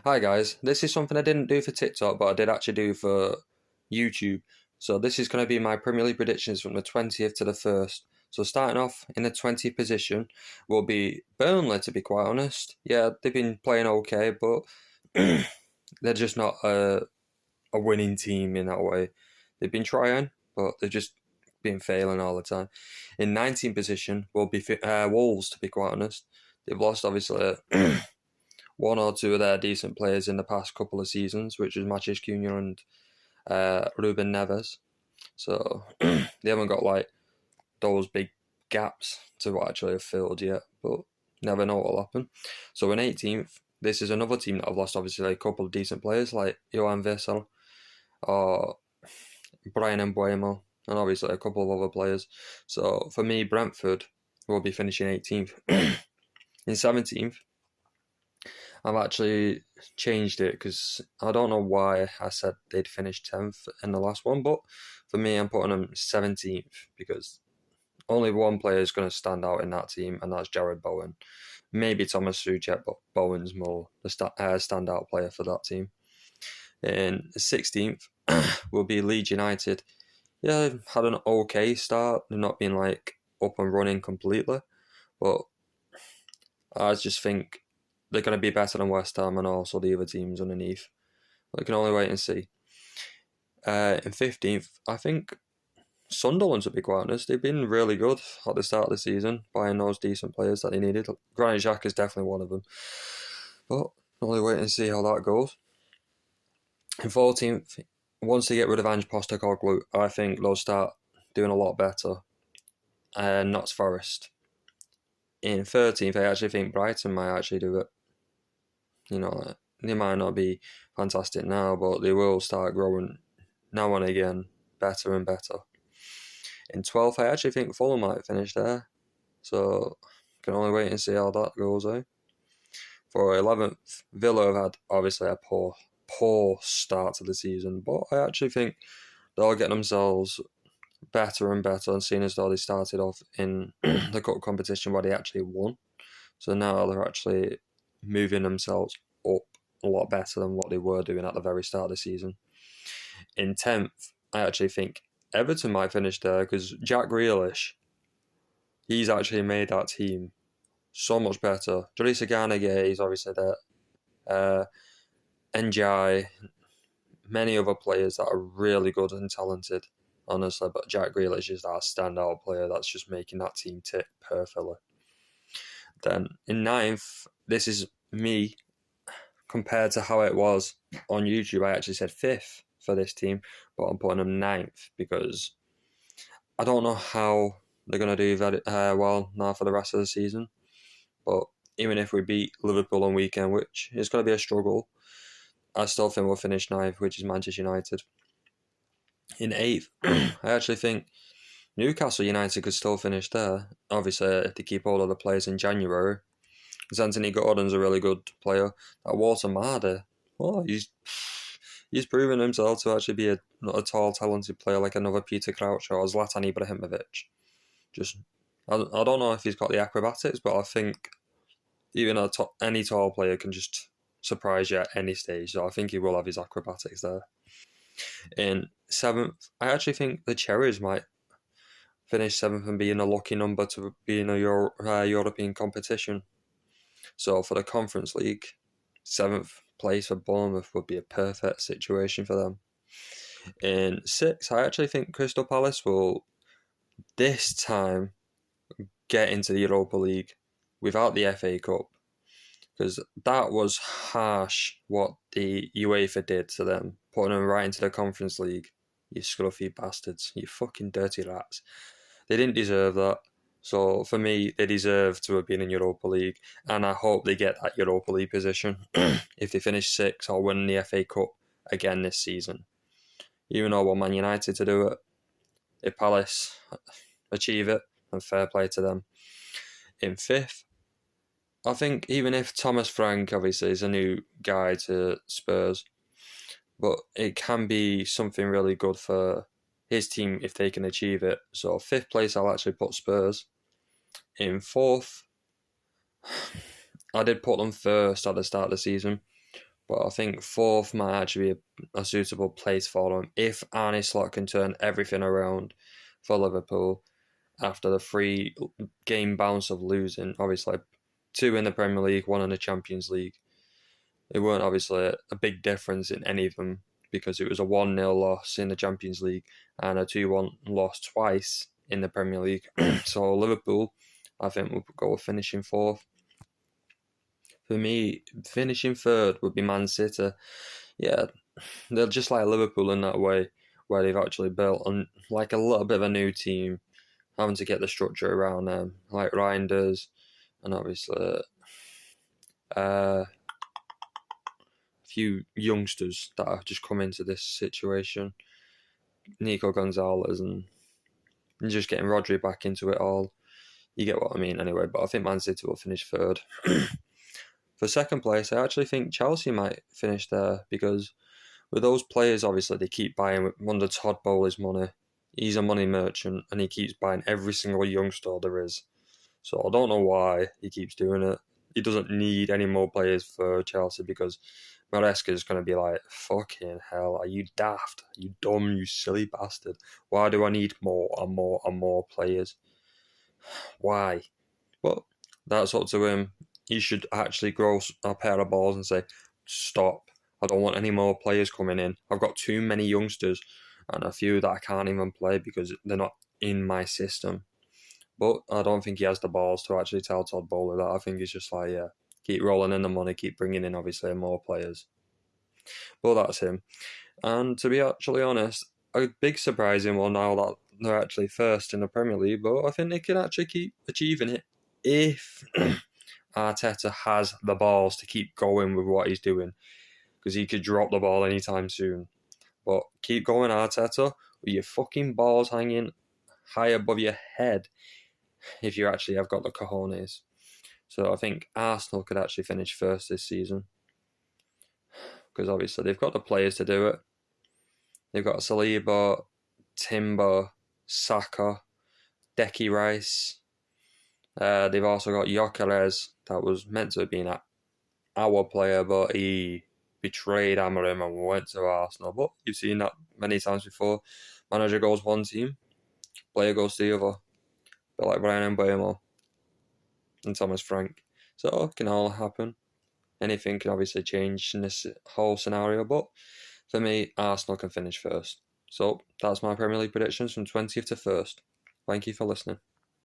Hi guys, this is something I didn't do for TikTok, but I did actually do for YouTube. So this is going to be my Premier League predictions from the 20th to the 1st. So starting off in the 20th position will be Burnley, to be quite honest. Yeah, they've been playing okay, but they're just not a winning team in that way. They've been trying, but they've just been failing all the time. In 19th position will be Wolves, to be quite honest. They've lost, obviously, one or two of their decent players in the past couple of seasons, which is Matheus Cunha and Ruben Neves. So they haven't got like those big gaps to actually have filled yet, but never know what'll happen. So in 18th, this is another team that have lost obviously a couple of decent players like Johan Vissel or Brian Mbuemo, and obviously a couple of other players. So for me, Brentford will be finishing 18th. In 17th, I've actually changed it because I don't know why I said they'd finish 10th in the last one, but for me, I'm putting them 17th because only one player is going to stand out in that team, and that's Jared Bowen. Maybe Thomas Suchek, but Bowen's more the standout player for that team. In 16th will be Leeds United. Yeah, had an okay start. They're not been like up and running completely, but I just think they're going to be better than West Ham and also the other teams underneath. I can only wait and see. In 15th, I think Sunderland, to be quite honest, they've been really good at the start of the season, buying those decent players that they needed. Granit Xhaka is definitely one of them. But only wait and see how that goes. In 14th, once they get rid of Ange Postecoglou, I think they'll start doing a lot better. Notts Forest. In 13th, I actually think Brighton might actually do it. You know, they might not be fantastic now, but they will start growing now and again better and better. In 12th, I actually think Fulham might finish there. So, can only wait and see how that goes, eh? For 11th, Villa have had obviously a poor start to the season, but I actually think they'll get themselves better and better, and seeing as though they started off in the cup competition where they actually won. So now they're actually moving themselves up a lot better than what they were doing at the very start of the season. In 10th, I actually think Everton might finish there because Jack Grealish, he's actually made that team so much better. Idrissa Gana Gueye is obviously there. NGI, many other players that are really good and talented, honestly, but Jack Grealish is that standout player that's just making that team tick perfectly. Then in 9th, this is me compared to how it was on YouTube. I actually said 5th for this team, but I'm putting them 9th because I don't know how they're going to do very well now for the rest of the season. But even if we beat Liverpool on weekend, which is going to be a struggle, I still think we'll finish 9th, which is Manchester United. In 8th, I actually think Newcastle United could still finish there. Obviously, if they keep all of the players in January. Because Anthony Gordon's a really good player. That Walter Marder, he's proven himself to actually be a tall, talented player like another Peter Crouch or Zlatan Ibrahimovic. Just, I don't know if he's got the acrobatics, but I think even any tall player can just surprise you at any stage. So I think he will have his acrobatics there. In 7th, I actually think the Cherries might finish 7th and be in a lucky number to be in a European competition. So for the Conference League, 7th place for Bournemouth would be a perfect situation for them. In 6th, I actually think Crystal Palace will this time get into the Europa League without the FA Cup, because that was harsh what the UEFA did to them, putting them right into the Conference League. You scruffy bastards, you fucking dirty rats. They didn't deserve that. So for me, they deserve to have been in Europa League, and I hope they get that Europa League position if they finish 6th or win the FA Cup again this season. Even though I want Man United to do it, if Palace achieve it, and fair play to them. In 5th, I think even if Thomas Frank obviously is a new guy to Spurs, but it can be something really good for his team if they can achieve it. So 5th place, I'll actually put Spurs. In 4th, I did put them first at the start of the season, But I think fourth might actually be a suitable place for them if Arne Slot can turn everything around for Liverpool after the 3 game bounce of losing. Obviously, 2 in the Premier League, 1 in the Champions League. It weren't obviously a big difference in any of them because it was a 1-0 loss in the Champions League and a 2-1 loss twice in the Premier League. So Liverpool, I think, will go finishing fourth. For me, finishing third would be Man City. Yeah, they're just like Liverpool in that way, where they've actually built on like a little bit of a new team, having to get the structure around them, like Ryan does, and obviously a few youngsters that have just come into this situation, Nico Gonzalez, and just getting Rodri back into it all. You get what I mean, anyway. But I think Man City will finish third. For second place, I actually think Chelsea might finish there because with those players, obviously they keep buying under Todd Bowley's money. He's a money merchant and he keeps buying every single youngster there is. So I don't know why he keeps doing it. He doesn't need any more players for Chelsea because Maresca is going to be like, fucking hell, are you daft? Are you dumb, you silly bastard? Why do I need more and more and more players? Why? Well, that's up to him. He should actually grow a pair of balls and say, stop. I don't want any more players coming in. I've got too many youngsters and a few that I can't even play because they're not in my system. But I don't think he has the balls to actually tell Todd Bowley that. I think he's just like, yeah, keep rolling in the money, keep bringing in, obviously, more players. But that's him. And to be actually honest, a big surprising one now that they're actually first in the Premier League, but I think they can actually keep achieving it if Arteta has the balls to keep going with what he's doing, because he could drop the ball anytime soon. But keep going, Arteta, with your fucking balls hanging high above your head if you actually have got the cojones. So I think Arsenal could actually finish first this season because obviously they've got the players to do it. They've got Saliba, Timber, Saka, Decky Rice. They've also got Gyökeres, that was meant to have been our player, but he betrayed Amorim and went to Arsenal. But you've seen that many times before. Manager goes one team, player goes to the other. But like Brian Mbeumo and Thomas Frank. So it can all happen. Anything can obviously change in this whole scenario, but for me, Arsenal can finish first. So that's my Premier League predictions from 20th to 1st. Thank you for listening.